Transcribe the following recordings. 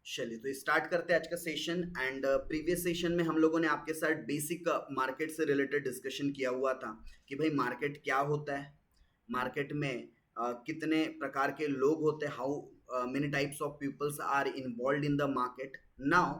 चलिए तो स्टार्ट करते हैं आज का सेशन। एंड प्रीवियस सेशन में हम लोगों ने आपके साथ बेसिक मार्केट से रिलेटेड डिस्कशन किया हुआ था कि भाई मार्केट क्या होता है, मार्केट में कितने प्रकार के लोग होते हैं, how many types of peoples are involve in the market. Now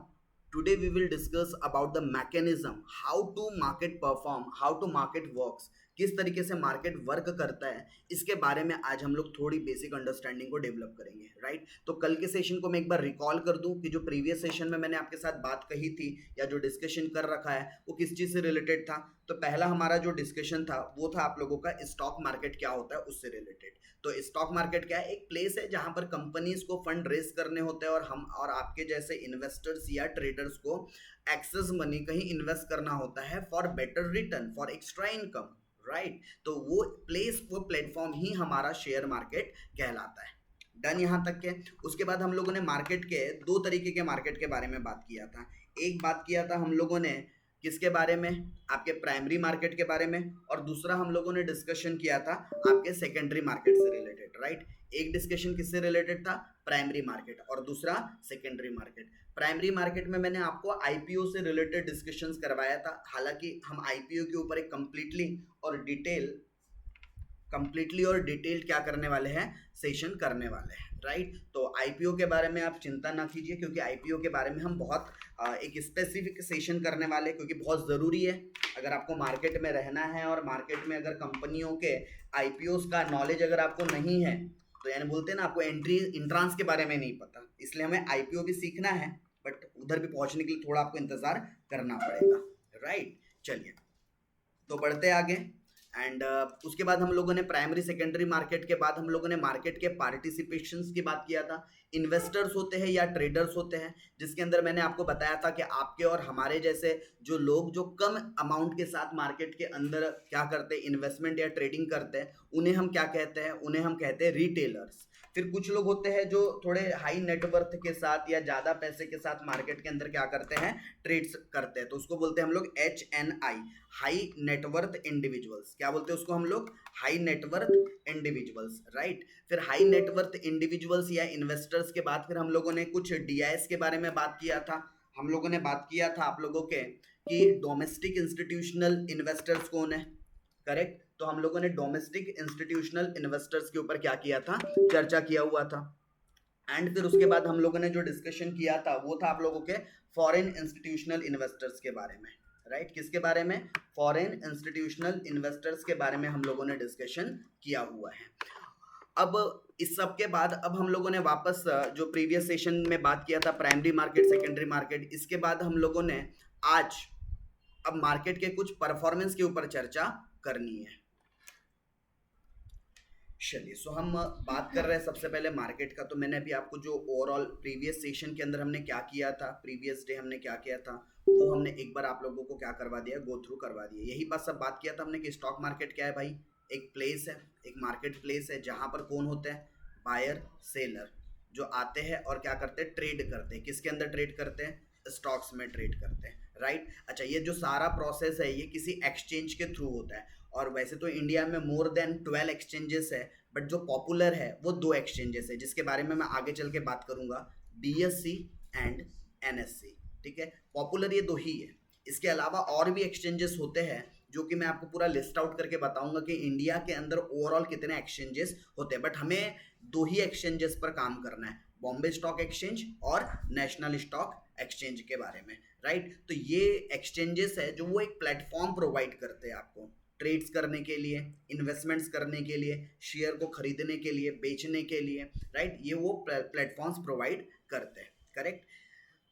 today we will discuss about the mechanism, how to market perform, how to market works, किस तरीके से मार्केट वर्क करता है, इसके बारे में आज हम लोग थोड़ी बेसिक अंडरस्टैंडिंग को डेवलप करेंगे, राइट। तो कल के सेशन को मैं एक बार रिकॉल कर दूं कि जो प्रीवियस सेशन में मैंने आपके साथ बात कही थी या जो डिस्कशन कर रखा है वो किस चीज़ से रिलेटेड था। तो पहला हमारा जो डिस्कशन था वो था आप लोगों का स्टॉक मार्केट क्या होता है उससे रिलेटेड। तो स्टॉक मार्केट क्या है, एक प्लेस है जहां पर कंपनीज को फंड रेज करने होते हैं और हम और आपके जैसे इन्वेस्टर्स या ट्रेडर्स को एक्सेस मनी कहीं इन्वेस्ट करना होता है for better return, for extra income, right. तो वो प्लेस, वो प्लेटफॉर्म ही हमारा शेयर मार्केट कहलाता है। डन यहाँ तक के। उसके बाद हम लोगों ने मार्केट के दो तरीके के मार्केट के बारे में बात किया था। एक बात किया था हम लोगों ने किसके बारे में, आपके प्राइमरी मार्केट के बारे में, और दूसरा हम लोगों ने डिस्कशन किया था आपके सेकेंडरी मार्केट से रिलेटेड, राइट। एक डिस्कशन किससे रिलेटेड था, प्राइमरी मार्केट, और दूसरा सेकेंडरी मार्केट। प्राइमरी मार्केट में मैंने आपको आईपीओ से रिलेटेड डिस्कशंस करवाया था। हालांकि हम आईपीओ के ऊपर एक कंप्लीटली और डिटेल क्या करने वाले हैं, सेशन करने वाले हैं, राइट। तो आईपीओ के बारे में आप चिंता ना कीजिए, क्योंकि आईपीओ के बारे में हम बहुत एक स्पेसिफिक सेशन करने वाले हैं, क्योंकि बहुत ज़रूरी है अगर आपको मार्केट में रहना है और मार्केट में अगर कंपनियों के आईपीओस का नॉलेज अगर आपको नहीं है, तो यानी बोलते हैं ना आपको इंट्रांस के बारे में नहीं पता, इसलिए हमें आईपीओ भी सीखना है, बट उधर भी पहुंचने के लिए थोड़ा आपको इंतजार करना पड़ेगा, राइट। चलिए तो बढ़ते आगे। एंड उसके बाद हम लोगों ने प्राइमरी सेकेंडरी मार्केट के बाद हम लोगों ने मार्केट के पार्टिसिपेशंस की बात किया था। इन्वेस्टर्स होते हैं या ट्रेडर्स होते हैं, जिसके अंदर मैंने आपको बताया था कि आपके और हमारे जैसे जो लोग जो कम अमाउंट के साथ मार्केट के अंदर क्या करते हैं, इन्वेस्टमेंट या ट्रेडिंग करते हैं, उन्हें हम क्या कहते हैं, उन्हें हम कहते हैं रिटेलर्स। फिर कुछ लोग होते हैं जो थोड़े हाई नेटवर्थ के साथ या ज़्यादा पैसे के साथ मार्केट के अंदर क्या करते हैं, ट्रेड्स करते हैं, तो उसको बोलते हैं हम लोग HNI, हाई नेटवर्थ इंडिविजुअल्स। क्या बोलते हैं उसको हम लोग, हाई नेटवर्थ इंडिविजुअल्स, राइट। फिर हाई नेटवर्थ इंडिविजुअल्स या इन्वेस्टर्स के बाद फिर हम लोगों ने कुछ DIs के बारे में बात किया था। हम लोगों ने बात किया था आप लोगों के कि डोमेस्टिक इंस्टीट्यूशनल इन्वेस्टर्स कौन है, करेक्ट। तो हम लोगों ने डोमेस्टिक इंस्टीट्यूशनल इन्वेस्टर्स के ऊपर क्या किया था, चर्चा किया हुआ था। एंड फिर उसके बाद हम लोगों ने जो डिस्कशन किया था वो था आप लोगों के फॉरेन इंस्टीट्यूशनल इन्वेस्टर्स के बारे में, राइट। किसके बारे में, फॉरेन इंस्टीट्यूशनल इन्वेस्टर्स के बारे में हम लोगों ने डिस्कशन किया हुआ है। अब इस सब के बाद अब हम लोगों ने वापस जो प्रीवियस सेशन में बात किया था प्राइमरी मार्केट सेकेंडरी मार्केट, इसके बाद हम लोगों ने आज अब मार्केट के कुछ परफॉर्मेंस के ऊपर चर्चा करनी है। चलिए सो हम बात कर रहे हैं सबसे पहले मार्केट का। तो मैंने अभी आपको जो ओवरऑल प्रीवियस सेशन के अंदर हमने क्या किया था, प्रीवियस डे हमने क्या किया था, वो हमने एक बार आप लोगों को क्या करवा दिया, गो थ्रू करवा दिया। यही बात सब बात किया था हमने कि स्टॉक मार्केट क्या है भाई, एक प्लेस है, एक मार्केट प्लेस है जहाँ पर कौन होते हैं, बायर सेलर, जो आते हैं और क्या करते हैं, ट्रेड करते हैं। किसके अंदर ट्रेड करते हैं, स्टॉक्स में ट्रेड करते हैं, राइट। अच्छा, ये जो सारा प्रोसेस है ये किसी एक्सचेंज के थ्रू होता है, और वैसे तो इंडिया में मोर देन 12 एक्सचेंजेस है, बट जो पॉपुलर है वो 2 एक्सचेंजेस है, जिसके बारे में मैं आगे चल के बात करूंगा, BSE एंड NSE, ठीक है। पॉपुलर ये 2 ही है, इसके अलावा और भी एक्सचेंजेस होते हैं जो कि मैं आपको पूरा लिस्ट आउट करके बताऊंगा कि इंडिया के अंदर ओवरऑल कितने एक्सचेंजेस होते हैं, बट हमें 2 ही एक्सचेंजेस पर काम करना है, बॉम्बे स्टॉक एक्सचेंज और नेशनल स्टॉक एक्सचेंज के बारे में, राइट। तो ये एक्सचेंजेस है जो वो एक प्लेटफॉर्म प्रोवाइड करते हैं आपको ट्रेड्स करने के लिए, इन्वेस्टमेंट्स करने के लिए, शेयर को खरीदने के लिए, बेचने के लिए, राइट। ये वो प्लेटफॉर्म्स प्रोवाइड करते हैं, करेक्ट।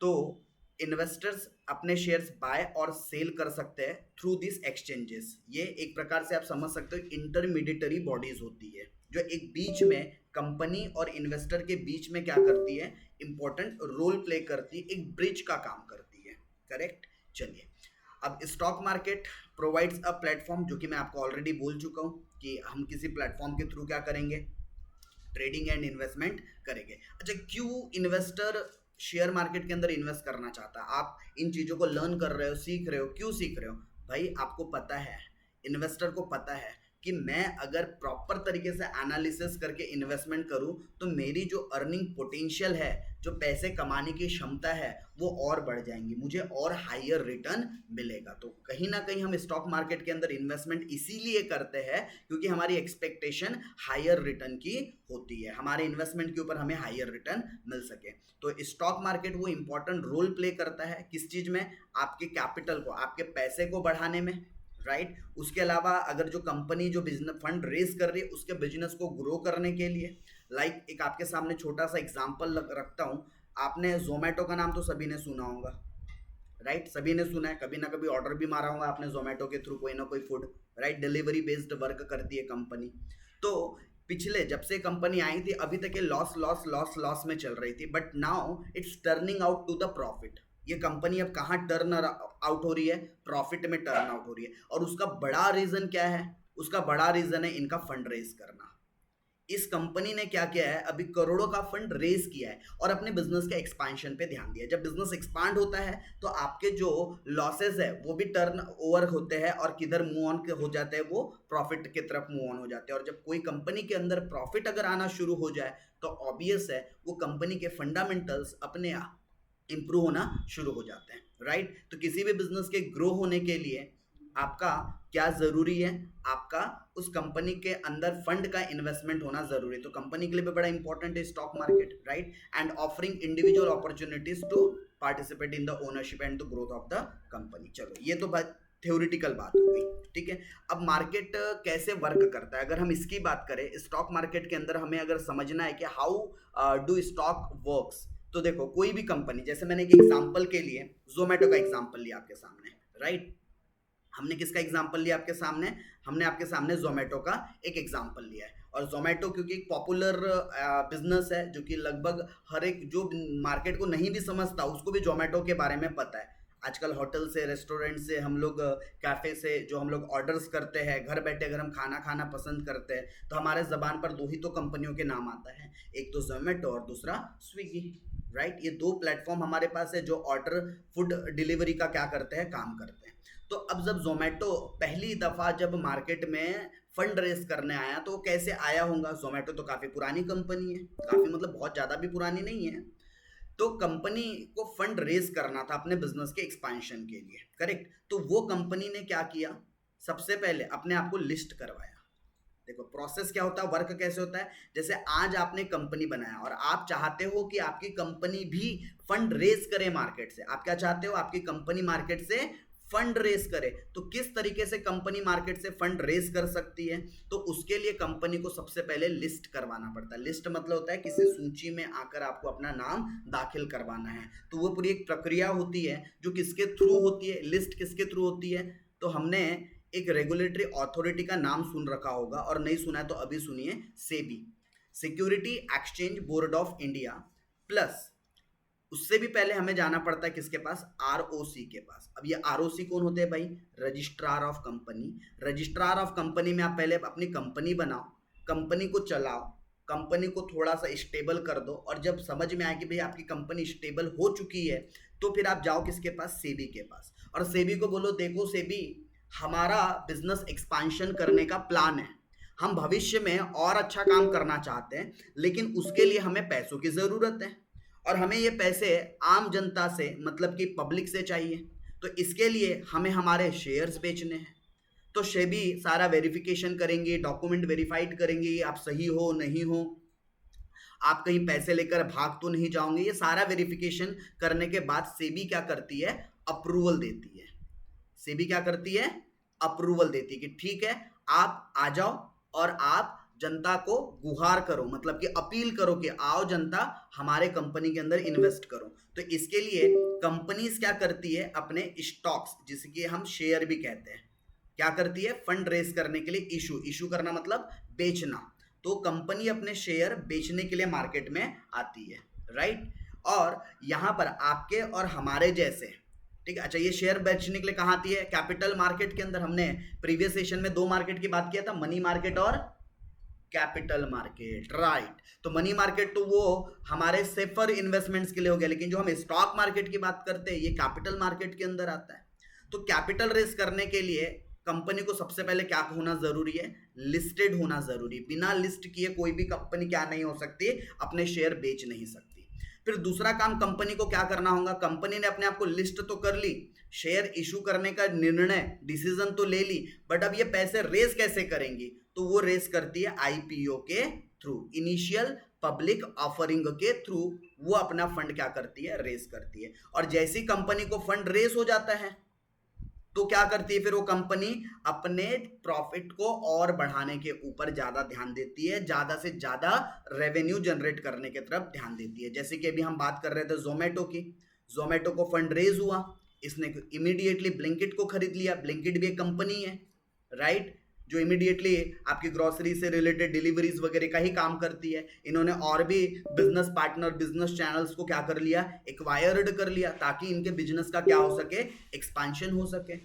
तो इन्वेस्टर्स अपने शेयर्स बाय और सेल कर सकते हैं थ्रू दिस एक्सचेंजेस। ये एक प्रकार से आप समझ सकते हो इंटरमीडिएटरी बॉडीज होती है जो एक बीच में कंपनी और इन्वेस्टर के बीच में क्या करती है, इंपॉर्टेंट रोल प्ले करती है, एक ब्रिज का काम करती है, करेक्ट। चलिए अब stock market provides a platform, जो कि मैं आपको ऑलरेडी बोल चुका हूँ कि हम किसी प्लेटफॉर्म के थ्रू क्या करेंगे, ट्रेडिंग एंड इन्वेस्टमेंट करेंगे। अच्छा, क्यों इन्वेस्टर शेयर मार्केट के अंदर इन्वेस्ट करना चाहता है, आप इन चीज़ों को लर्न कर रहे हो, सीख रहे हो, क्यों सीख रहे हो भाई, आपको पता है, इन्वेस्टर को पता है कि मैं अगर प्रॉपर तरीके से एनालिसिस करके इन्वेस्टमेंट करूं तो मेरी जो अर्निंग पोटेंशियल है, जो पैसे कमाने की क्षमता है, वो और बढ़ जाएंगी, मुझे और हायर रिटर्न मिलेगा। तो कहीं ना कहीं हम स्टॉक मार्केट के अंदर इन्वेस्टमेंट इसीलिए करते हैं क्योंकि हमारी एक्सपेक्टेशन हायर रिटर्न की होती है, हमारे इन्वेस्टमेंट के ऊपर हमें हायर रिटर्न मिल सके। तो स्टॉक मार्केट वो इंपॉर्टेंट रोल प्ले करता है किस चीज़ में, आपके कैपिटल को, आपके पैसे को बढ़ाने में, राइट। उसके अलावा अगर जो कंपनी जो बिजनेस फंड रेज कर रही है उसके बिजनेस को ग्रो करने के लिए, लाइक एक आपके सामने छोटा सा एग्जांपल रखता हूँ। आपने जोमेटो का नाम तो सभी ने सुना होगा, राइट, सभी ने सुना है, कभी ना कभी ऑर्डर भी मारा होगा आपने जोमेटो के थ्रू कोई ना कोई food, right. Delivery based work करती है कंपनी। तो पिछले जब से कंपनी आई थी अभी तक ये लॉस लॉस लॉस लॉस में चल रही थी, but now it's turning out to the profit. ये कंपनी अब कहाँ टर्न आउट हो रही है, प्रॉफिट में टर्न आउट हो रही है। और उसका बड़ा रीजन क्या है, उसका बड़ा रीजन है इनका फंड रेज करना। इस कंपनी ने क्या किया है, अभी करोड़ों का फंड रेज किया है और अपने बिजनेस के एक्सपांशन पे ध्यान दिया। जब बिजनेस एक्सपांड होता है तो आपके जो लॉसेस है वो भी टर्न ओवर होते हैं और किधर मूव ऑन हो जाते हैं, वो प्रॉफिट की तरफ मूव ऑन हो जाते हैं। और जब कोई कंपनी के अंदर प्रॉफिट अगर आना शुरू हो जाए तो ऑब्वियस है वो कंपनी के फंडामेंटल्स अपने आप इंप्रूव होना शुरू हो जाते हैं, राइट। तो किसी भी बिजनेस के ग्रो होने के लिए आपका क्या ज़रूरी है, आपका उस कंपनी के अंदर फंड का इन्वेस्टमेंट होना ज़रूरी है। तो कंपनी के लिए भी बड़ा इंपॉर्टेंट है stock market, right. And offering individual opportunities to participate in the ownership and the growth of the company. चलो ये तो बात थ्योरेटिकल बात हो गई, ठीक है। अब मार्केट कैसे वर्क करता है, अगर हम इसकी बात करें, स्टॉक मार्केट के अंदर हमें अगर समझना है कि हाउ डू स्टॉक वर्क्स, तो देखो कोई भी कंपनी, जैसे मैंने एक एग्जांपल के लिए जोमेटो का एग्जांपल लिया आपके सामने, राइट। हमने किसका एग्जांपल लिया आपके सामने, हमने आपके सामने जोमेटो का एक एग्जांपल लिया है। और जोमेटो क्योंकि एक पॉपुलर बिजनेस है जो कि लगभग हर एक जो मार्केट को नहीं भी समझता उसको भी जोमेटो के बारे में पता है। आजकल होटल से, रेस्टोरेंट से, हम लोग कैफ़े से जो हम लोग ऑर्डर्स करते हैं, घर बैठे अगर हम खाना खाना पसंद करते हैं तो हमारे ज़बान पर दो ही तो कंपनियों के नाम आता है, एक तो जोमेटो और दूसरा स्विगी, राइट। ये दो प्लेटफॉर्म हमारे पास है जो ऑर्डर फूड डिलीवरी का क्या करते हैं, काम करते हैं। तो अब जब जोमेटो पहली दफ़ा जब मार्केट में फंड रेस करने आया तो कैसे आया होगा, जोमेटो तो काफ़ी पुरानी कंपनी है, काफ़ी मतलब बहुत ज़्यादा भी पुरानी नहीं है। तो कंपनी को फंड रेज करना था अपने बिजनेस के एक्सपेंशन के लिए, करेक्ट। तो वो कंपनी ने क्या किया, सबसे पहले अपने आप को लिस्ट करवाया। देखो प्रोसेस क्या होता है, वर्क कैसे होता है। जैसे आज आपने कंपनी बनाया और आप चाहते हो कि आपकी कंपनी भी फंड रेज करे मार्केट से, आप क्या चाहते हो, आपकी कंपनी मार्केट से फंड रेस करे। तो किस तरीके से कंपनी मार्केट से फंड रेस कर सकती है, तो उसके लिए कंपनी को सबसे पहले लिस्ट करवाना पड़ता है। लिस्ट मतलब होता है किसी सूची में आकर आपको अपना नाम दाखिल करवाना है। तो वो पूरी एक प्रक्रिया होती है जो किसके थ्रू होती है, लिस्ट किसके थ्रू होती है। तो हमने एक रेगुलेटरी अथॉरिटी का नाम सुन रखा होगा और नहीं सुना है तो अभी सुनिए, SEBI, security exchange board of India. Plus उससे भी पहले हमें जाना पड़ता है किसके पास, आरओसी के पास। अब ये आरओसी कौन होते हैं भाई, registrar of company. Registrar of company में आप पहले अपनी कंपनी बनाओ, कंपनी को चलाओ, कंपनी को थोड़ा सा स्टेबल कर दो, और जब समझ में आए कि भाई आपकी कंपनी स्टेबल हो चुकी है तो फिर आप जाओ किसके पास, सेबी के पास। और सेबी को बोलो देखो सेबी, हमारा बिजनेस एक्सपांशन करने का प्लान है, हम भविष्य में और अच्छा काम करना चाहते हैं, लेकिन उसके लिए हमें पैसों की ज़रूरत है और हमें ये पैसे आम जनता से, मतलब कि पब्लिक से चाहिए। तो इसके लिए हमें हमारे शेयर्स बेचने हैं। तो सेबी सारा वेरिफिकेशन करेंगे, डॉक्यूमेंट वेरीफाइड करेंगे, आप सही हो नहीं हो, आप कहीं पैसे लेकर भाग तो नहीं जाओगे। ये सारा वेरिफिकेशन करने के बाद सेबी क्या करती है, अप्रूवल देती है। सेबी क्या करती है, अप्रूवल देती है कि ठीक है आप आ जाओ और आप जनता को गुहार करो, मतलब कि अपील करो कि आओ जनता हमारे कंपनी के अंदर इन्वेस्ट करो। तो इसके लिए कंपनीज क्या करती है, अपने स्टॉक्स, जिसके हम शेयर भी कहते हैं, क्या करती है, फंड रेज करने के लिए इशू करना मतलब बेचना। तो कंपनी अपने शेयर बेचने के लिए मार्केट में आती है, राइट। और यहाँ पर आपके और हमारे जैसे, ठीक है, अच्छा ये शेयर बेचने के लिए कहाँ आती है, कैपिटल मार्केट के अंदर। हमने प्रीवियस सेशन में दो मार्केट की बात किया था, मनी मार्केट और कैपिटल मार्केट, राइट। तो मनी मार्केट तो वो हमारे सेफर इन्वेस्टमेंट्स के लिए हो गया, लेकिन जो हम स्टॉक मार्केट की बात करते हैं ये कैपिटल मार्केट के अंदर आता है। तो कैपिटल रेज करने के लिए कंपनी को सबसे पहले क्या होना जरूरी है, लिस्टेड होना जरूरी। बिना लिस्ट किए कोई भी कंपनी क्या नहीं हो सकती, अपने शेयर बेच नहीं सकती। फिर दूसरा काम कंपनी को क्या करना होगा, कंपनी ने अपने आप को लिस्ट तो कर ली, शेयर इशू करने का निर्णय डिसीजन तो ले ली, बट अब ये पैसे रेस कैसे करेंगी, तो वो रेस करती है आईपीओ के थ्रू, इनिशियल पब्लिक ऑफरिंग के थ्रू वो अपना फंड क्या करती है, रेस करती है। और जैसी कंपनी को फंड रेस हो जाता है तो क्या करती है, फिर वो कंपनी अपने प्रॉफिट को और बढ़ाने के ऊपर ज्यादा ध्यान देती है, ज्यादा से ज्यादा रेवेन्यू जनरेट करने की तरफ ध्यान देती है। जैसे कि अभी हम बात कर रहे थे जोमेटो की, जोमेटो को फंड रेज हुआ, इसने इमीडिएटली ब्लिंकिट को खरीद लिया। ब्लिंकिट भी एक कंपनी है, राइट, जो इमीडिएटली आपकी ग्रोसरी से रिलेटेड डिलीवरीज वगैरह का ही काम करती है। इन्होंने और भी बिजनेस पार्टनर, बिजनेस चैनल्स को क्या कर लिया, एक्वायर्ड कर लिया, ताकि इनके बिजनेस का क्या हो सके, एक्सपांशन हो सके,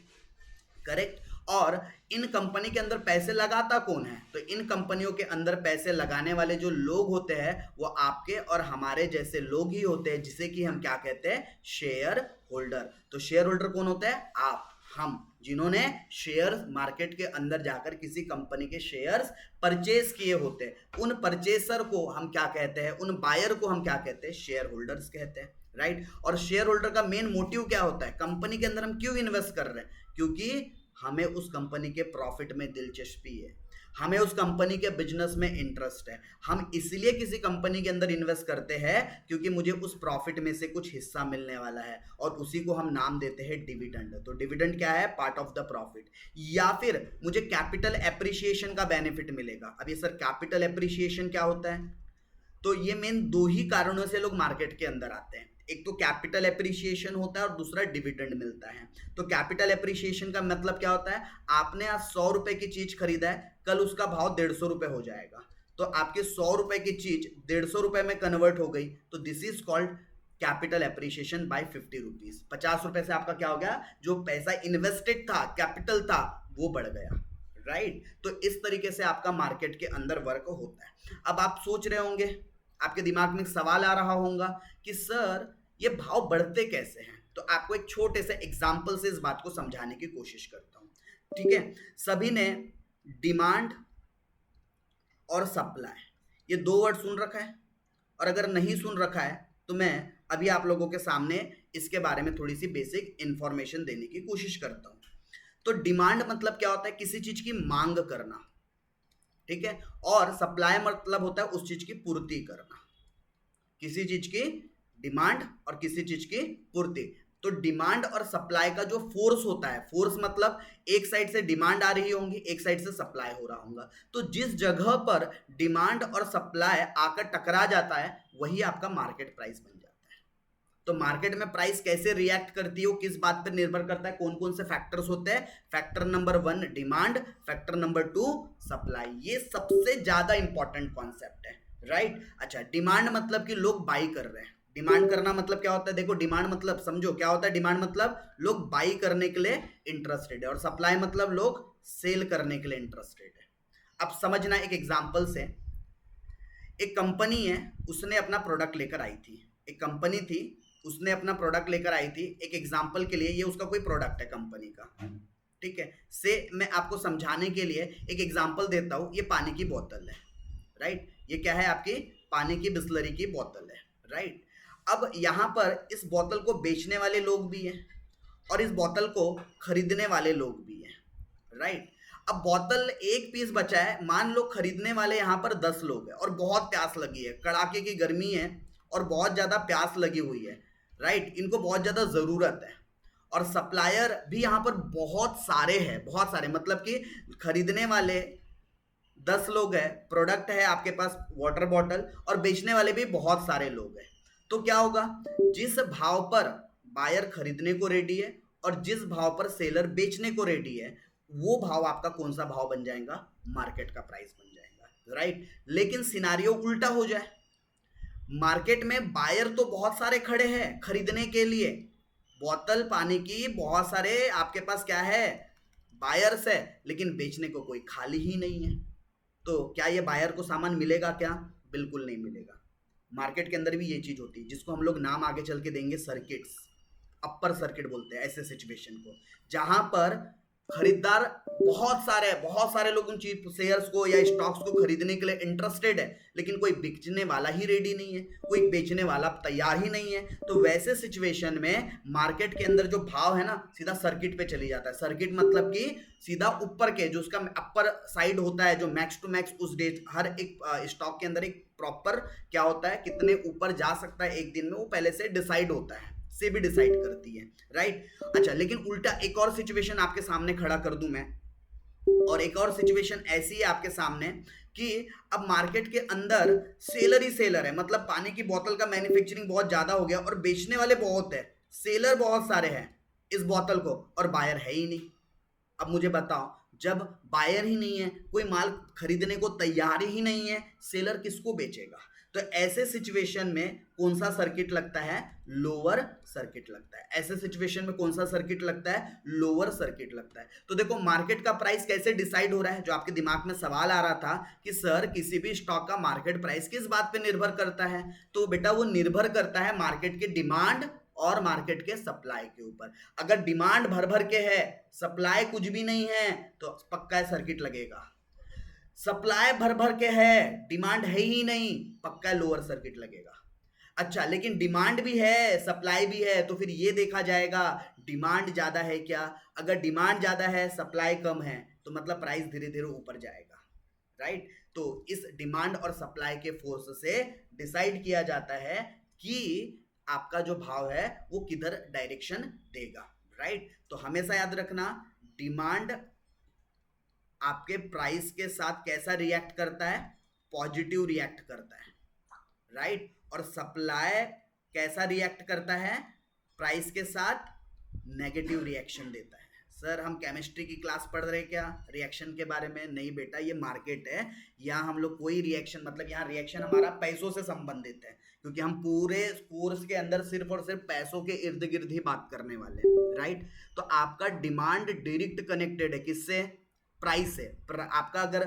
करेक्ट। और इन कंपनी के अंदर पैसे लगाता कौन है, तो इन कंपनियों के अंदर पैसे लगाने वाले जो लोग होते हैं वो आपके और हमारे जैसे लोग ही होते हैं, जिसे कि हम क्या कहते हैं, शेयर होल्डर। तो शेयर होल्डर कौन होता है, आप, हम, जिन्होंने शेयर मार्केट के अंदर जाकर किसी कंपनी के शेयर्स परचेज किए होते हैं, उन परचेसर को हम क्या कहते हैं, उन बायर को हम क्या कहते हैं, शेयर होल्डर्स कहते हैं, राइट। और शेयर होल्डर का मेन मोटिव क्या होता है, कंपनी के अंदर हम क्यों इन्वेस्ट कर रहे हैं, क्योंकि हमें उस कंपनी के प्रॉफिट में दिलचस्पी है, हमें उस कंपनी के बिजनेस में इंटरेस्ट है। हम इसलिए किसी कंपनी के अंदर इन्वेस्ट करते हैं क्योंकि मुझे उस प्रॉफिट में से कुछ हिस्सा मिलने वाला है, और उसी को हम नाम देते हैं डिविडेंड। तो डिविडेंड क्या है, पार्ट ऑफ द प्रॉफिट। या फिर मुझे कैपिटल एप्रिसिएशन का बेनिफिट मिलेगा। अब ये सर कैपिटल एप्रिसिएशन क्या होता है, तो ये मेन दो ही कारणों से लोग मार्केट के अंदर आते हैं, एक तो कैपिटल एप्रिसिएशन होता है और दूसरा डिविडेंड मिलता है। तो कैपिटल एप्रिसिएशन का मतलब क्या होता है, आपने आज 100 रुपए की चीज खरीदा है, कल उसका भाव 150 रुपए हो जाएगा, तो आपके 100 रुपए की चीज 150 रुपए में कन्वर्ट हो गई, तो this is called capital appreciation by 50 rupees. 50 रुपए से आपका क्या हो गया, जो पैसा इन्वेस्टेड था, कैपिटल था, वो बढ़ गया, राइट। तो इस तरीके से आपका मार्केट के अंदर वर्क होता है। अब आप सोच रहे होंगे, आपके दिमाग में एक सवाल आ रहा होगा कि सर ये भाव बढ़ते कैसे हैं, तो आपको एक छोटे से एग्जाम्पल से इस बात को समझाने की कोशिश करता हूं, ठीक है। सभी ने डिमांड और सप्लाई, ये दो वर्ड सुन रखा है, और अगर नहीं सुन रखा है तो मैं अभी आप लोगों के सामने इसके बारे में थोड़ी सी बेसिक इंफॉर्मेशन देने की कोशिश करता हूं। तो डिमांड मतलब क्या होता है, किसी चीज की मांग करना, ठीक है, और सप्लाई मतलब होता है उस चीज की पूर्ति करना, किसी चीज की डिमांड और किसी चीज की पूर्ति। तो डिमांड और सप्लाई का जो फोर्स होता है, फोर्स मतलब एक साइड से डिमांड आ रही होंगी, एक साइड से सप्लाई हो रहा होगा, तो जिस जगह पर डिमांड और सप्लाई आकर टकरा जाता है वही आपका मार्केट प्राइस बन जाता है। तो मार्केट में प्राइस कैसे रिएक्ट करती है, वो किस बात पर निर्भर करता है, कौन कौन से फैक्टर्स होते हैं। Factor number 1 demand, factor number 2 supply. ये सबसे ज्यादा इंपॉर्टेंट कॉन्सेप्ट है, राइट। अच्छा, डिमांड मतलब कि लोग बाई कर रहे हैं। डिमांड करना मतलब क्या होता है, देखो डिमांड मतलब समझो क्या होता है, डिमांड मतलब लोग बाई करने के लिए इंटरेस्टेड है, और सप्लाई मतलब लोग सेल करने के लिए इंटरेस्टेड है। अब समझना एक एग्जांपल से, एक कंपनी है, उसने अपना प्रोडक्ट लेकर आई थी, एक कंपनी थी, उसने अपना प्रोडक्ट लेकर आई थी। एक एग्जांपल के लिए, ये उसका कोई प्रोडक्ट है कंपनी का, ठीक है, से मैं आपको समझाने के लिए एक एग्जांपल देता हूं। ये पानी की बोतल है, राइट, ये क्या है, आपकी पानी की बिस्लरी की बोतल है, राइट। अब यहाँ पर इस बोतल को बेचने वाले लोग भी हैं और इस बोतल को खरीदने वाले लोग भी हैं, राइट। अब बोतल एक पीस बचा है, मान लो खरीदने वाले यहाँ पर 10 लोग हैं और बहुत प्यास लगी है, कड़ाके की गर्मी है और बहुत ज़्यादा प्यास लगी हुई है, राइट, इनको बहुत ज़्यादा ज़रूरत है। और सप्लायर भी यहाँ पर बहुत सारे हैं, बहुत सारे मतलब कि खरीदने वाले 10 लोग हैं, प्रोडक्ट है आपके पास वाटर बॉटल, और बेचने वाले भी बहुत सारे लोग हैं। तो क्या होगा, जिस भाव पर बायर खरीदने को रेडी है और जिस भाव पर सेलर बेचने को रेडी है, वो भाव आपका कौन सा भाव बन जाएगा, मार्केट का प्राइस बन जाएगा, राइट। लेकिन सिनारियो उल्टा हो जाए, मार्केट में बायर तो बहुत सारे खड़े हैं खरीदने के लिए, बोतल पानी की बहुत सारे आपके पास क्या है, बायर्स है, लेकिन बेचने को कोई खाली ही नहीं है। तो क्या ये बायर को सामान मिलेगा क्या, बिल्कुल नहीं मिलेगा। मार्केट के अंदर भी ये चीज होती है, जिसको हम लोग नाम आगे चल के देंगे सर्किट्स, अपर सर्किट बोलते हैं ऐसे सिचुएशन को, जहां पर खरीदार बहुत सारे लोग उन चीज शेयर्स को या स्टॉक्स को खरीदने के लिए इंटरेस्टेड है, लेकिन कोई बेचने वाला ही रेडी नहीं है, कोई बेचने वाला तैयार ही नहीं है। तो वैसे सिचुएशन में मार्केट के अंदर जो भाव है ना, सीधा सर्किट पे चली जाता है। सर्किट मतलब कि सीधा ऊपर के जो उसका अपर साइड होता है, जो मैक्स टू मैक्स उस डे हर एक स्टॉक के अंदर एक प्रॉपर क्या होता है, कितने ऊपर जा सकता है एक दिन में, वो पहले से डिसाइड होता है, से भी डिसाइड करती है, राइट। अच्छा, लेकिन उल्टा एक और सिचुएशन आपके सामने खड़ा कर दूं मैं, और एक और सिचुएशन ऐसी है आपके सामने कि अब मार्केट के अंदर सेलर ही सेलर है, मतलब पानी की बोतल का मैन्युफैक्चरिंग बहुत ज्यादा हो गया और बेचने वाले बहुत है, सेलर बहुत सारे हैं इस बोतल को, और बायर है ही नहीं। अब मुझे बताओ, जब बायर ही नहीं है, कोई माल खरीदने को तैयार ही नहीं है, सेलर किसको बेचेगा? तो ऐसे सिचुएशन में कौन सा सर्किट लगता है? लोअर सर्किट लगता है। ऐसे सिचुएशन में कौन सा सर्किट लगता है? लोअर सर्किट लगता है। तो देखो मार्केट का प्राइस कैसे डिसाइड हो रहा है, जो आपके दिमाग में सवाल आ रहा था कि सर किसी भी स्टॉक का मार्केट प्राइस किस बात पे निर्भर करता है, तो बेटा वो निर्भर करता है मार्केट के डिमांड और मार्केट के सप्लाई के ऊपर। अगर डिमांड भर भर के है, सप्लाई कुछ भी नहीं है, तो पक्का सर्किट लगेगा। सप्लाई भर भर के है, डिमांड है ही नहीं, पक्का लोअर सर्किट लगेगा। अच्छा, लेकिन डिमांड भी है, सप्लाई भी है, तो फिर ये देखा जाएगा डिमांड ज्यादा है क्या। अगर डिमांड ज्यादा है, सप्लाई कम है, तो मतलब प्राइस धीरे धीरे ऊपर जाएगा, राइट। तो इस डिमांड और सप्लाई के फोर्स से डिसाइड किया जाता है कि आपका जो भाव है वो किधर डायरेक्शन देगा, राइट। तो हमेशा याद रखना, डिमांड आपके प्राइस के साथ कैसा रिएक्ट करता है? पॉजिटिव रिएक्ट करता है, राइट। और सप्लाई कैसा रिएक्ट करता है? प्राइस के साथ नेगेटिव रिएक्शन देता है। सर हम केमिस्ट्री की क्लास पढ़ रहे क्या रिएक्शन के बारे में? नहीं बेटा, ये मार्केट है, यहाँ हम लोग कोई रिएक्शन, मतलब यहाँ रिएक्शन हमारा पैसों से संबंधित है, क्योंकि हम पूरे कोर्स के अंदर सिर्फ और सिर्फ पैसों के इर्द गिर्द ही बात करने वाले हैं, राइट। तो आपका डिमांड डायरेक्ट कनेक्टेड है किससे? प्राइस से। आपका अगर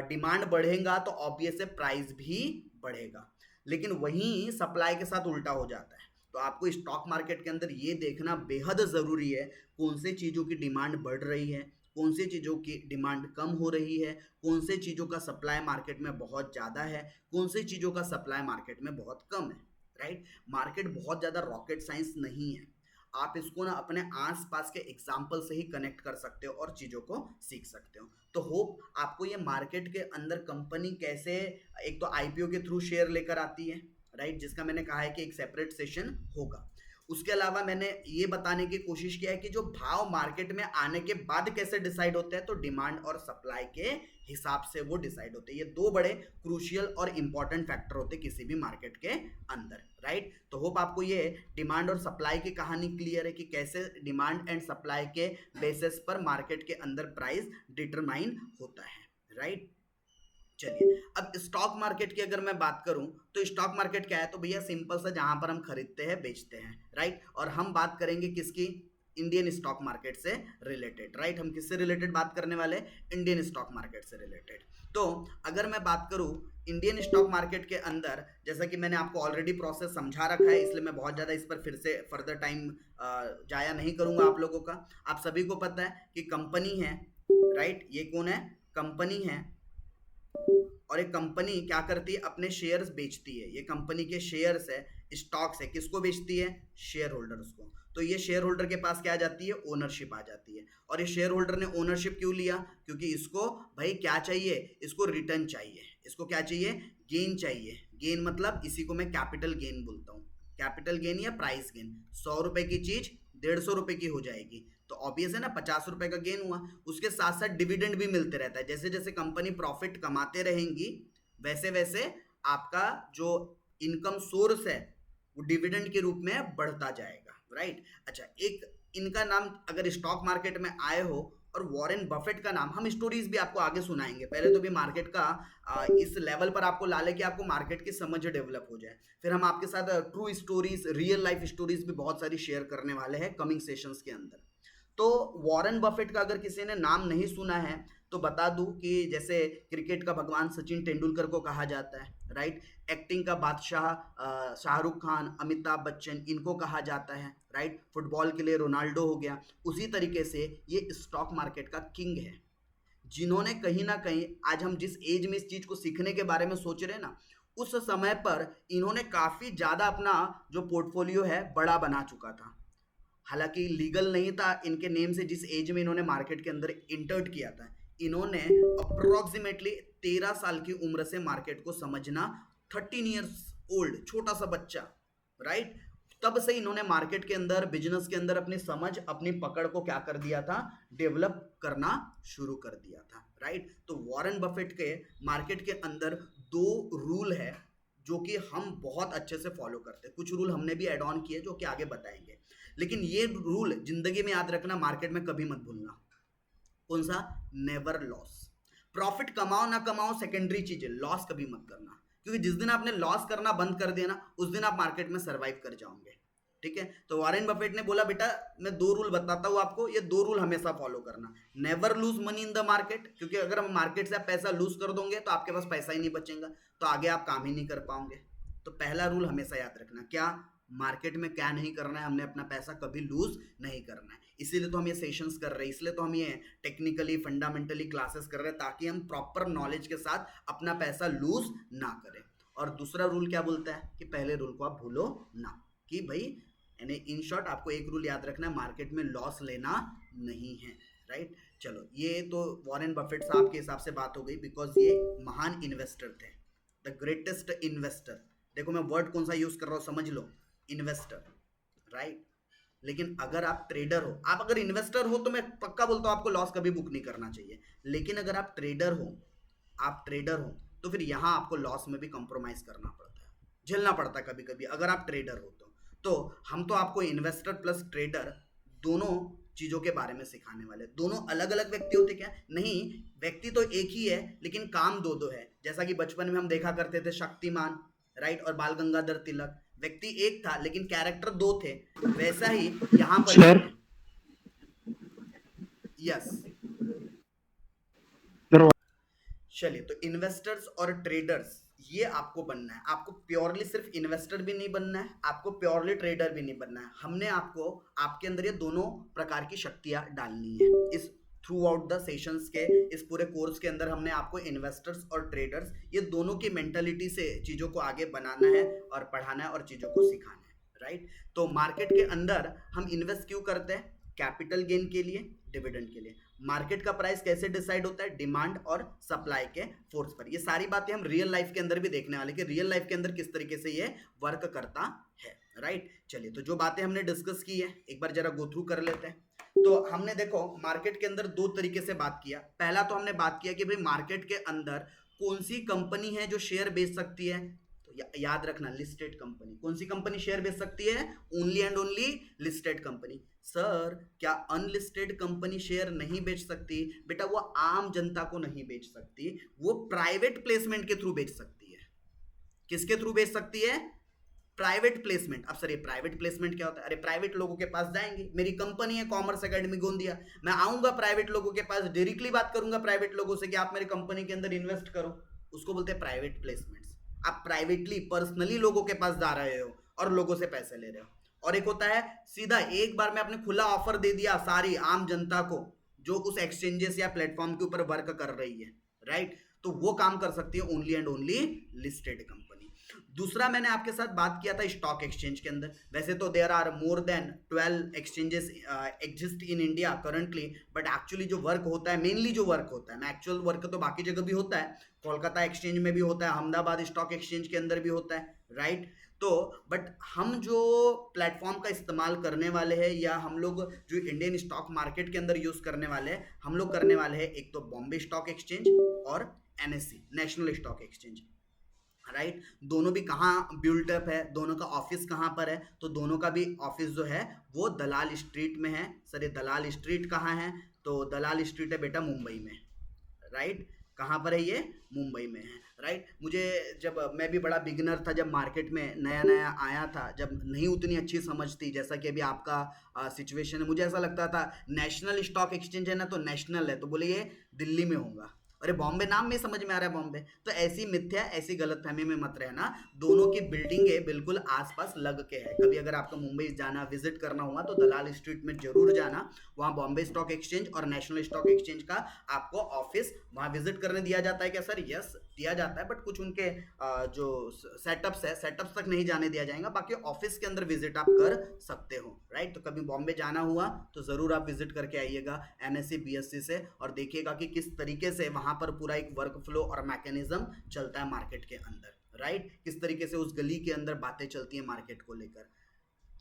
डिमांड बढ़ेगा तो ऑब्वियस है प्राइस भी बढ़ेगा, लेकिन वहीं सप्लाई के साथ उल्टा हो जाता है। तो आपको स्टॉक मार्केट के अंदर ये देखना बेहद ज़रूरी है, कौन से चीज़ों की डिमांड बढ़ रही है, कौन से चीज़ों की डिमांड कम हो रही है, कौन से चीज़ों का सप्लाई मार्केट में बहुत ज़्यादा है, कौन से चीज़ों का सप्लाई मार्केट में बहुत कम है, राइट। मार्केट बहुत ज़्यादा रॉकेट साइंस नहीं है, आप इसको ना अपने आसपास के एग्जाम्पल से ही कनेक्ट कर सकते हो और चीज़ों को सीख सकते हो। तो होप आपको ये मार्केट के अंदर कंपनी कैसे एक तो आईपीओ के थ्रू शेयर लेकर आती है, राइट, जिसका मैंने कहा है कि एक सेपरेट सेशन होगा। उसके अलावा मैंने ये बताने की कोशिश किया है कि जो भाव मार्केट में आने के बाद कैसे डिसाइड होते हैं, तो डिमांड और सप्लाई के हिसाब से वो डिसाइड होते हैं। ये दो बड़े क्रूशियल और इंपॉर्टेंट फैक्टर होते हैं किसी भी मार्केट के अंदर, राइट। तो होप आपको ये डिमांड और सप्लाई की कहानी क्लियर है कि कैसे डिमांड एंड सप्लाई के बेसिस पर मार्केट के अंदर प्राइस डिटरमाइन होता है, राइट। चलिए, अब स्टॉक मार्केट की अगर मैं बात करूं तो स्टॉक मार्केट क्या है? तो भैया सिंपल सा, जहां पर हम खरीदते हैं बेचते हैं, राइट। और हम बात करेंगे किसकी? इंडियन स्टॉक मार्केट से रिलेटेड, राइट। हम किससे रिलेटेड बात करने वाले? इंडियन स्टॉक मार्केट से रिलेटेड। तो अगर मैं बात करूं इंडियन स्टॉक मार्केट के अंदर, जैसा कि मैंने आपको ऑलरेडी प्रोसेस समझा रखा है, इसलिए मैं बहुत ज़्यादा इस पर फिर से फर्दर टाइम जाया नहीं करूंगा आप लोगों का। आप सभी को पता है कि कंपनी है, राइट। ये कौन है? कंपनी है, और एक कंपनी क्या करती है? अपने शेयर्स बेचती है। ये कंपनी के शेयर्स है, स्टॉक्स है, किसको बेचती है? शेयर होल्डर्स को। तो ये शेयर होल्डर के पास क्या आ जाती है? ओनरशिप आ जाती है। और ये शेयर होल्डर ने ओनरशिप क्यों लिया? क्योंकि इसको भाई क्या चाहिए? इसको रिटर्न चाहिए। इसको क्या चाहिए? गेन चाहिए। गेन मतलब इसी को मैं कैपिटल गेन बोलता हूँ। कैपिटल गेन या प्राइस गेन। 100 रुपए की चीज 150 रुपए की हो जाएगी, तो ऑब्वियस है ना, 50 रुपए का गेन हुआ। उसके साथ साथ डिविडेंड भी मिलते रहता है। जैसे जैसे कंपनी प्रॉफिट कमाते रहेंगी, वैसे वैसे आपका जो इनकम सोर्स है वो डिविडेंड के रूप में बढ़ता जाएगा, राइट। अच्छा, एक इनका नाम अगर स्टॉक मार्केट में आए हो, और वॉरेन बफेट का नाम, हम स्टोरीज भी आपको आगे सुनाएंगे। पहले तो भी मार्केट का इस लेवल पर आपको ला ले कि आपको मार्केट की समझ डेवलप हो जाए। फिर हम आपके साथ true stories, real life stories भी बहुत सारी शेयर करने वाले हैं कमिंग सेशंस के अंदर। तो वॉरेन बफेट का अगर किसी ने नाम नहीं सुना है तो बता दूं कि जैसे क्रिकेट का भगवान सचिन तेंदुलकर को कहा जाता है, राइट। एक्टिंग का बादशाह शाहरुख खान, अमिताभ बच्चन, इनको कहा जाता है, राइट। फुटबॉल के लिए रोनाल्डो हो गया। उसी तरीके से ये स्टॉक मार्केट का किंग है, जिन्होंने कहीं ना कहीं आज हम जिस एज में इस चीज को सीखने के बारे में सोच रहे हैं ना, उस समय पर इन्होंने काफी ज्यादा अपना जो पोर्टफोलियो है बड़ा बना चुका था। हालांकि लीगल नहीं था इनके नेम से, जिस एज में इन्होंने मार्केट के अंदर इंटर्ट किया था, इन्होंने अप्रोक्सीमेटली 13 साल की उम्र से मार्केट को समझना, 13 ईयर्स ओल्ड, छोटा सा बच्चा, राइट। तब से इन्होंने मार्केट के अंदर, बिजनेस के अंदर अपनी समझ, अपनी पकड़ को क्या कर दिया था, डेवलप करना शुरू कर दिया था, राइट। तो वॉरेन बफेट के मार्केट के अंदर 2 रूल है जो कि हम बहुत अच्छे से फॉलो करते हैं। कुछ रूल हमने भी एड ऑन किए जो कि आगे बताएंगे, लेकिन ये रूल जिंदगी में याद रखना, मार्केट में कभी मत भूलना। कौन सा? Never loss. प्रॉफिट कमाओ ना कमाओ सेकेंडरी चीज है, लॉस कभी मत करना, क्योंकि जिस दिन आपने लॉस करना बंद कर दिया ना, उस दिन आप मार्केट में सरवाइव कर जाओगे, ठीक है। तो वॉरेन बफेट ने बोला, बेटा मैं 2 रूल बताता हूं आपको, ये 2 रूल हमेशा फॉलो करना। Never lose money in the market, क्योंकि अगर हम मार्केट से आप पैसा लूज कर दोगे तो आपके पास पैसा ही नहीं बचेगा, तो आगे आप काम ही नहीं कर पाओगे। तो पहला रूल हमेशा याद रखना, क्या? मार्केट में क्या नहीं करना है, हमने अपना पैसा कभी लूज नहीं करना है। इसीलिए तो हम ये सेशंस कर रहे हैं, इसलिए तो हम ये टेक्निकली फंडामेंटली क्लासेस कर रहे हैं, ताकि हम प्रॉपर नॉलेज के साथ अपना पैसा लूज ना करें। और दूसरा रूल क्या बोलता है कि पहले रूल को आप भूलो ना, कि भाई यानी इन शॉर्ट आपको एक रूल याद रखना है, मार्केट में लॉस लेना नहीं है, राइट। चलो, ये तो वॉरेन बफेट साहब के हिसाब से बात हो गई, बिकॉज ये महान इन्वेस्टर थे, द ग्रेटेस्ट इन्वेस्टर। देखो मैं वर्ड कौन सा यूज कर रहा हूँ, समझ लो, इन्वेस्टर, राइट। लेकिन अगर आप ट्रेडर हो, आप अगर इन्वेस्टर हो तो मैं पक्का बोलता हूं आपको लॉस कभी बुक नहीं करना चाहिए। लेकिन अगर आप ट्रेडर हो, तो फिर यहां आपको लॉस में भी कॉम्प्रोमाइज करना पड़ता है, झेलना पड़ता है कभी कभी, अगर आप ट्रेडर हो तो हम तो आपको इन्वेस्टर प्लस ट्रेडर दोनों चीजों के बारे में सिखाने वाले। दोनों अलग अलग व्यक्ति होते क्या? नहीं, व्यक्ति तो एक ही है लेकिन काम दो है। जैसा कि बचपन में हम देखा करते थे शक्तिमान, राइट, और बाल गंगाधर तिलक, व्यक्ति एक था लेकिन कैरेक्टर 2 थे। वैसा ही यहां पर सर यस। चलिए, तो इन्वेस्टर्स और ट्रेडर्स ये आपको बनना है। आपको प्योरली सिर्फ इन्वेस्टर भी नहीं बनना है, आपको प्योरली ट्रेडर भी नहीं बनना है। हमने आपको आपके अंदर ये दोनों प्रकार की शक्तियां डालनी है। इस थ्रू आउट द सेशंस के इस पूरे कोर्स के अंदर हमने आपको इन्वेस्टर्स और ट्रेडर्स ये दोनों की मेंटालिटी से चीज़ों को आगे बनाना है और पढ़ाना है और चीज़ों को सिखाना है, राइट। तो मार्केट के अंदर हम इन्वेस्ट क्यों करते हैं? कैपिटल गेन के लिए, डिविडेंड के लिए। मार्केट का प्राइस कैसे डिसाइड होता है? डिमांड और सप्लाई के फोर्स पर। ये सारी बातें हम रियल लाइफ के अंदर भी देखने वाले कि रियल लाइफ के अंदर किस तरीके से ये वर्क करता है, राइट। चलिए, तो जो बातें हमने डिस्कस की है एक बार जरा गो थ्रू कर लेते हैं। तो हमने देखो मार्केट के अंदर 2 तरीके से बात किया। पहला तो हमने बात किया कि भाई मार्केट के अंदर कौन सी कंपनी है जो शेयर बेच सकती है। तो याद रखना, लिस्टेड कंपनी। कौन सी कंपनी शेयर बेच सकती है? Only and only listed company. Sir, क्या अनलिस्टेड कंपनी शेयर नहीं बेच सकती? बेटा, वो आम जनता को नहीं बेच सकती, वो प्राइवेट प्लेसमेंट के थ्रू बेच सकती है। किसके थ्रू बेच सकती है? Private placement. अब सर ये प्राइवेट प्लेसमेंट क्या होता है? अरे प्राइवेट लोगों के पास जाएंगे, मेरी कंपनी है कॉमर्स एकेडमी गोंदिया, मैं आऊंगा प्राइवेट लोगों के पास, डायरेक्टली बात करूंगा प्राइवेट लोगों से कि आप मेरी कंपनी के अंदर इन्वेस्ट करो। उसको बोलते हैं प्राइवेट प्लेसमेंट्स। आप प्राइवेटली पर्सनली लोगों के पास जा रहे हो और लोगों से पैसे ले रहे हो। और एक होता है सीधा एक बार में आपने खुला ऑफर दे दिया सारी आम जनता को जो उस एक्सचेंजेस या प्लेटफॉर्म के ऊपर वर्क कर रही है, राइट। तो वो काम कर सकती है only and only listed company. दूसरा मैंने आपके साथ बात किया था स्टॉक एक्सचेंज के अंदर। वैसे तो there are more than 12 exchanges exist in India currently, but actually जो वर्क होता है, मेनली जो वर्क होता है, एक्चुअल वर्क तो बाकी जगह भी होता है, कोलकाता एक्सचेंज में भी होता है, अहमदाबाद स्टॉक एक्सचेंज के अंदर भी होता है, राइट। तो बट हम जो प्लेटफॉर्म का इस्तेमाल करने वाले हैं या हम लोग जो इंडियन स्टॉक मार्केट के अंदर यूज करने वाले हैं, हम लोग करने वाले हैं एक तो बॉम्बे स्टॉक एक्सचेंज और NSC, national stock exchange, right. दोनों भी कहाँ बिल्ट अप है, दोनों का ऑफिस कहाँ पर है? तो दोनों का भी ऑफिस जो है वो दलाल स्ट्रीट में है। सर ये दलाल स्ट्रीट कहाँ है? तो दलाल स्ट्रीट है बेटा मुंबई में, राइट। कहाँ पर है ये? मुंबई में है, राइट। मुझे जब मैं भी बड़ा बिगिनर था, जब मार्केट में नया नया आया था, जब नहीं उतनी अच्छी समझ थी, जैसा कि अभी आपका सिचुएशन है, मुझे ऐसा लगता था नेशनल स्टॉक एक्सचेंज है ना, तो नेशनल है तो बोले ये दिल्ली में होगा, अरे बॉम्बे नाम में समझ में आ रहा है बॉम्बे। तो ऐसी मिथ्या, ऐसी गलतफहमी में मत रहना, दोनों की बिल्डिंगें बिल्कुल आसपास लग के है। कभी अगर आपको मुंबई जाना, विजिट करना हुआ तो दलाल स्ट्रीट में जरूर जाना, वहाँ बॉम्बे स्टॉक एक्सचेंज और नेशनल स्टॉक एक्सचेंज का आपको ऑफिस वहाँ विजिट करने दिया जाता है क्या सर? यस दिया जाता है, बट कुछ उनके जो सेटअप्स है, सेटअप्स तक नहीं जाने दिया जाएगा, बाकी ऑफिस के अंदर विजिट आप कर सकते हो, राइट। तो कभी बॉम्बे जाना हुआ तो ज़रूर आप विजिट करके आइएगा एनएससी बीएससी से, और देखिएगा कि किस तरीके से वहाँ पर पूरा एक वर्क फ्लो और मैकेनिज्म चलता है मार्केट के अंदर, राइट। किस तरीके से उस गली के अंदर बातें चलती हैं मार्केट को लेकर।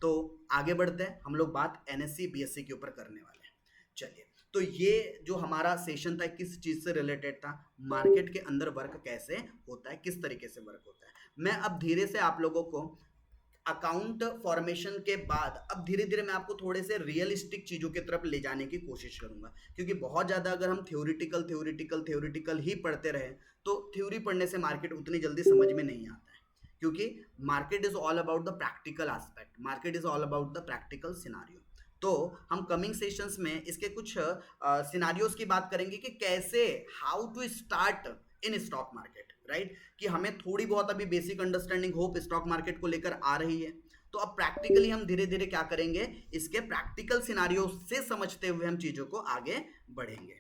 तो आगे बढ़ते हैं, हम लोग बात एनएससी बीएससी के ऊपर करने वाले हैं। चलिए, तो ये जो हमारा सेशन था किस चीज़ से रिलेटेड था? मार्केट के अंदर वर्क कैसे होता है, किस तरीके से वर्क होता है। मैं अब धीरे से आप लोगों को अकाउंट फॉर्मेशन के बाद अब धीरे धीरे मैं आपको थोड़े से रियलिस्टिक चीज़ों की तरफ ले जाने की कोशिश करूंगा, क्योंकि बहुत ज़्यादा अगर हम थ्योरिटिकल ही पढ़ते रहे तो थ्योरी पढ़ने से मार्केट उतनी जल्दी समझ में नहीं आता है, क्योंकि market is all about the practical aspect, market is all about the practical scenario. तो हम कमिंग सेशंस में इसके कुछ सिनारियोज की बात करेंगे कि कैसे, how to start in stock market, right. कि हमें थोड़ी बहुत अभी basic understanding hope stock market को लेकर आ रही है, तो अब प्रैक्टिकली हम धीरे धीरे क्या करेंगे, इसके प्रैक्टिकल सिनारियो से समझते हुए हम चीज़ों को आगे बढ़ेंगे।